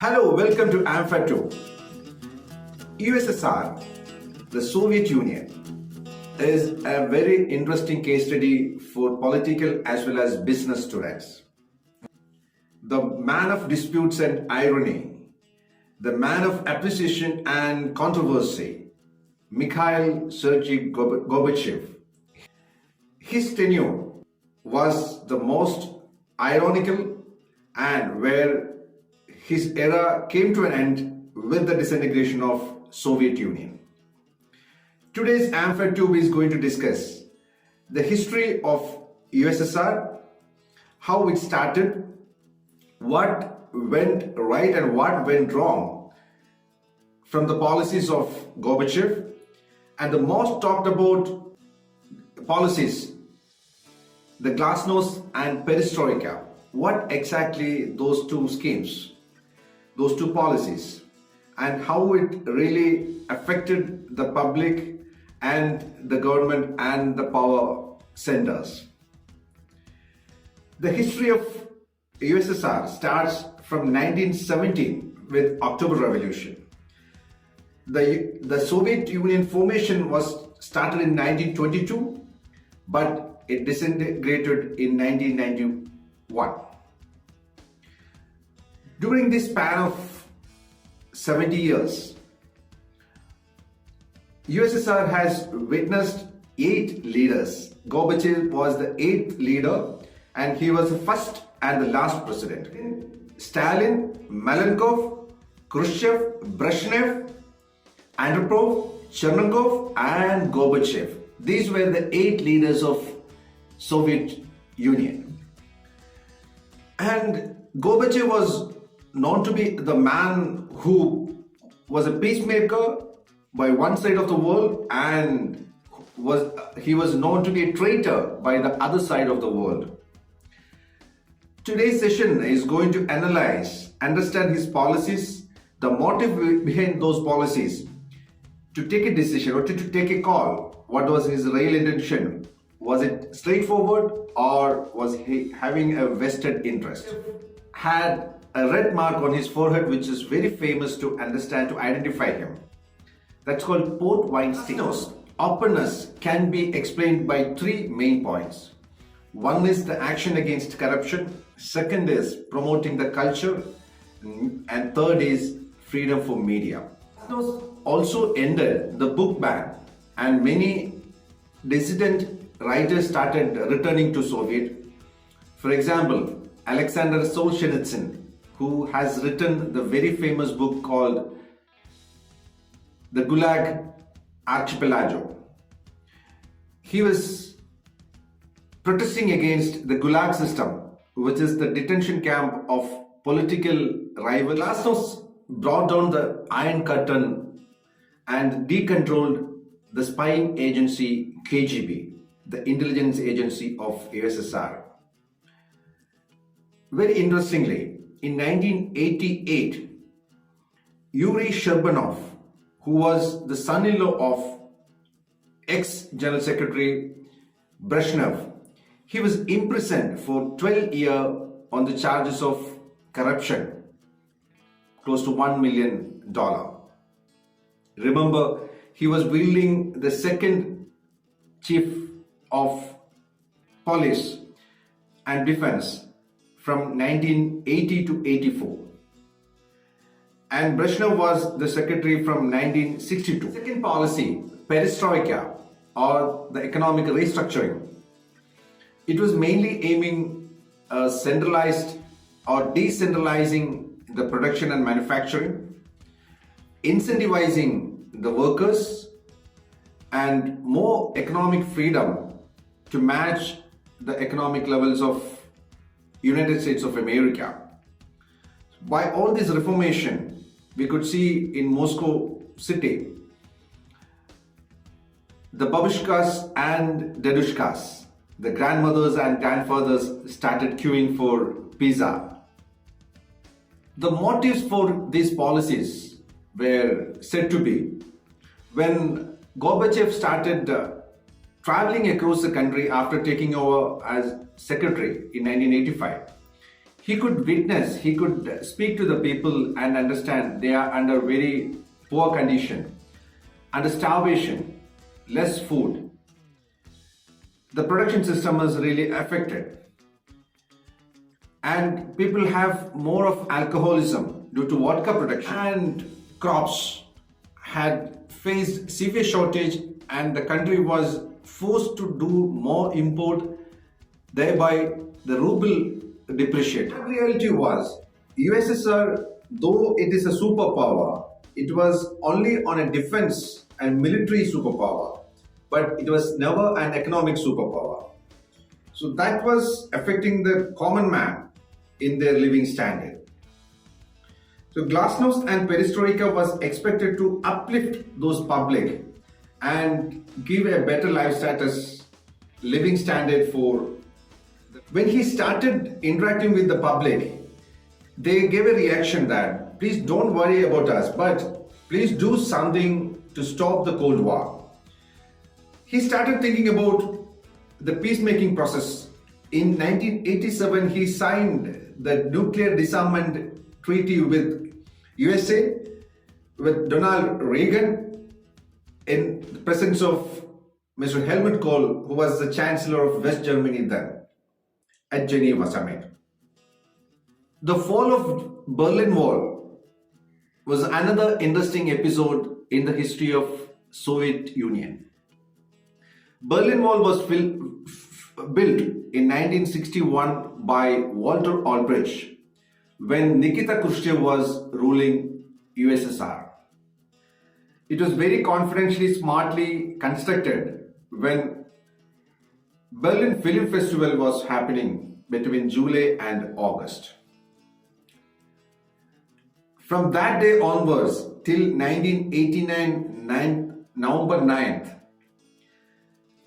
Hello, welcome to AmfaTube. USSR, the Soviet Union, is a very interesting case study for political as well as business students. The man of disputes and irony, the man of appreciation and controversy, Mikhail Sergei Gorbachev. His tenure was the most ironical and where his era came to an end with the disintegration of Soviet Union. Today's AmfaTube is going to discuss the history of USSR, how it started, what went right and what went wrong from the policies of Gorbachev, and the most talked about policies, the Glasnost and Perestroika. What exactly those two schemes, those two policies, and how it really affected the public and the government and the power centers. The history of USSR starts from 1917 with October Revolution. The Soviet Union formation was started in 1922, but it disintegrated in 1991. During this span of 70 years, USSR has witnessed 8 leaders. Gorbachev was the 8th leader and he was the first and the last president. Stalin, Malenkov, Khrushchev, Brezhnev, Andropov, Chernigov and Gorbachev. These were the 8 leaders of Soviet Union. And Gorbachev was known to be the man who was a peacemaker by one side of the world and he was known to be a traitor by the other side of the world. Today's session is going to analyze, understand his policies, the motive behind those policies, to take a decision or to take a call. What was his real intention? Was it straightforward or was he having a vested interest? Had a red mark on his forehead which is very famous to understand, to identify him. That's called port wine stickers. Openness can be explained by 3 main points. One is the action against corruption, second is promoting the culture, and third is freedom for media. Also ended the book ban and many dissident writers started returning to Soviet. For example, Alexander Solzhenitsyn, who has written the very famous book called The Gulag Archipelago. He was protesting against the Gulag system, which is the detention camp of political rivals. Glasnost brought down the Iron Curtain and decontrolled the spying agency KGB, the intelligence agency of USSR. Very interestingly, in 1988, Yuri Shcherbanov, who was the son-in-law of ex-General Secretary Brezhnev, he was imprisoned for 12 years on the charges of corruption, close to $1 million. Remember, he was wielding the second chief of police and defense from 1980 to 84. And Brezhnev was the secretary from 1962. Second policy, Perestroika, or the economic restructuring. It was mainly aiming centralized or decentralizing the production and manufacturing, incentivizing the workers, and more economic freedom to match the economic levels of United States of America. By all this reformation, we could see in Moscow city, the babushkas and dedushkas, the grandmothers and grandfathers started queuing for pizza. The motives for these policies were said to be, when Gorbachev started traveling across the country after taking over as secretary in 1985, He could witness, he could speak to the people and understand they are under very poor condition, under starvation, less food. The production system is really affected. And people have more of alcoholism due to vodka production. And crops had faced severe shortage and the country was forced to do more import, thereby the ruble depreciated. The reality was, USSR, though it is a superpower, it was only on a defense and military superpower, but it was never an economic superpower. So that was affecting the common man in their living standard. So Glasnost and Perestroika was expected to uplift those public and give a better life status, living standard for. When he started interacting with the public, they gave a reaction that please don't worry about us, but please do something to stop the Cold War. He started thinking about the peacemaking process. In 1987, he signed the nuclear disarmament treaty with USA, with Donald Reagan, in the presence of Mr. Helmut Kohl, who was the Chancellor of West Germany then, at Geneva Summit. The fall of Berlin Wall was another interesting episode in the history of Soviet Union. Berlin Wall was built in 1961 by Walter Ulbricht when Nikita Khrushchev was ruling USSR. It was very confidentially, smartly constructed when Berlin Film Festival was happening between July and August. From that day onwards till 1989 November 9th,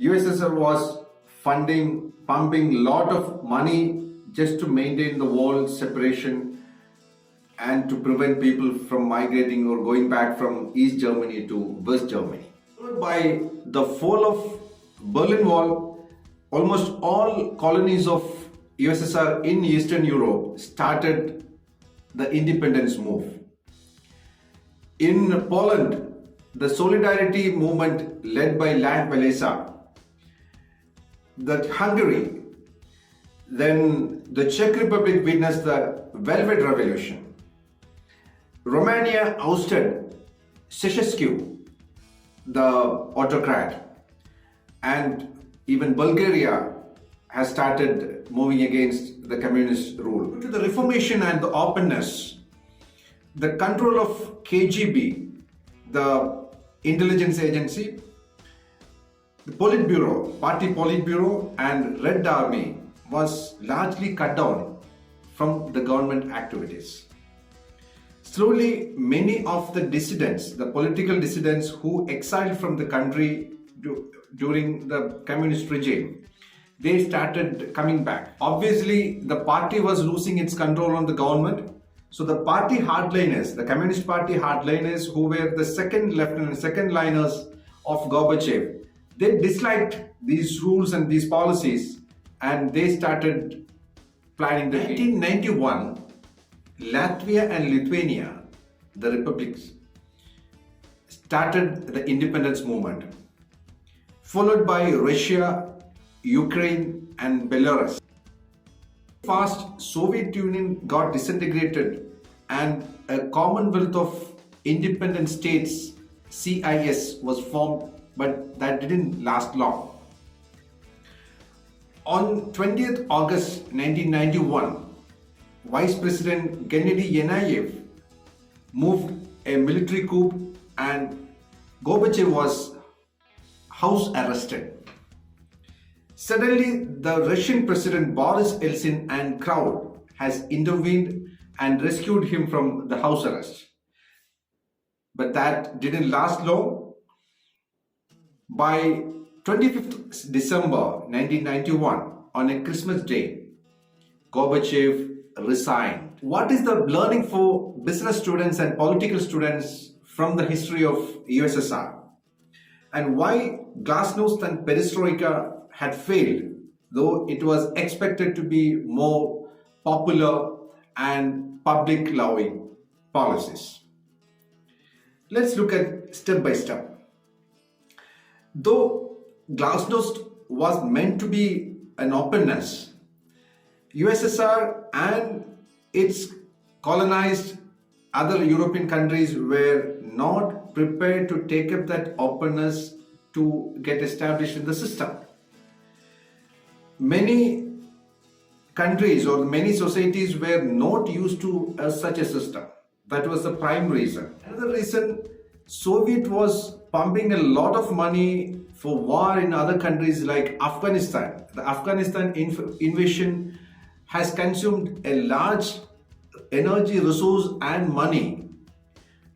USSR was pumping lot of money just to maintain the wall separation and to prevent people from migrating or going back from East Germany to West Germany. By the fall of Berlin Wall, almost all colonies of USSR in Eastern Europe started the independence move. In Poland, the Solidarity movement led by Lech Walesa, Hungary, then the Czech Republic witnessed the Velvet Revolution. Romania ousted Ceausescu, the autocrat, and even Bulgaria has started moving against the communist rule. Due to the reformation and the openness, the control of KGB, the intelligence agency, the Politburo, Party Politburo and Red Army was largely cut down from the government activities. Slowly, many of the dissidents, the political dissidents who exiled from the country during the communist regime, they started coming back. Obviously, the party was losing its control on the government. So the party hardliners, the Communist Party hardliners who were the second liners of Gorbachev, they disliked these rules and these policies and they started planning the 1991, Latvia and Lithuania, the republics, started the independence movement, followed by Russia, Ukraine and Belarus. Fast, Soviet Union got disintegrated and a Commonwealth of Independent States, CIS, was formed, but that didn't last long. On 20th August 1991, Vice President Gennady Yenayev moved a military coup and Gorbachev was house arrested. Suddenly, the Russian President Boris Yeltsin and crowd has intervened and rescued him from the house arrest. But that didn't last long. By 25th December 1991, on a Christmas day, Gorbachev resigned. What is the learning for business students and political students from the history of USSR? And why Glasnost and Perestroika had failed, though it was expected to be more popular and public loving policies. Let's look at step by step. Though Glasnost was meant to be an openness, USSR and its colonized other European countries were not prepared to take up that openness to get established in the system. Many countries or many societies were not used to such a system. That was the prime reason. Another reason, Soviet was pumping a lot of money for war in other countries like Afghanistan. The Afghanistan invasion has consumed a large energy, resource and money,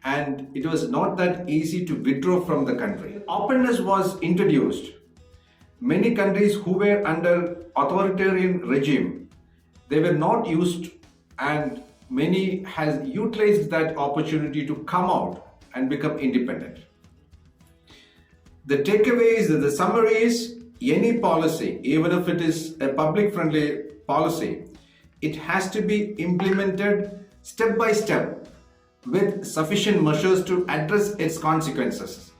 and it was not that easy to withdraw from the country. Openness was introduced. Many countries who were under authoritarian regime, they were not used, and many has utilized that opportunity to come out and become independent. The takeaways, the summary is, any policy, even if it is a public friendly policy, it has to be implemented step by step with sufficient measures to address its consequences.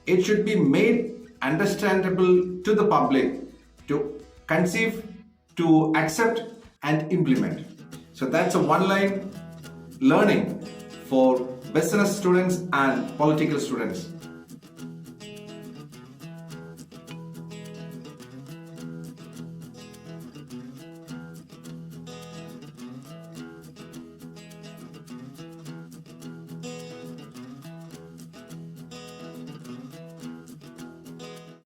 It should be made understandable to the public to conceive, to accept and implement. So that's a one-line learning for business students and political students.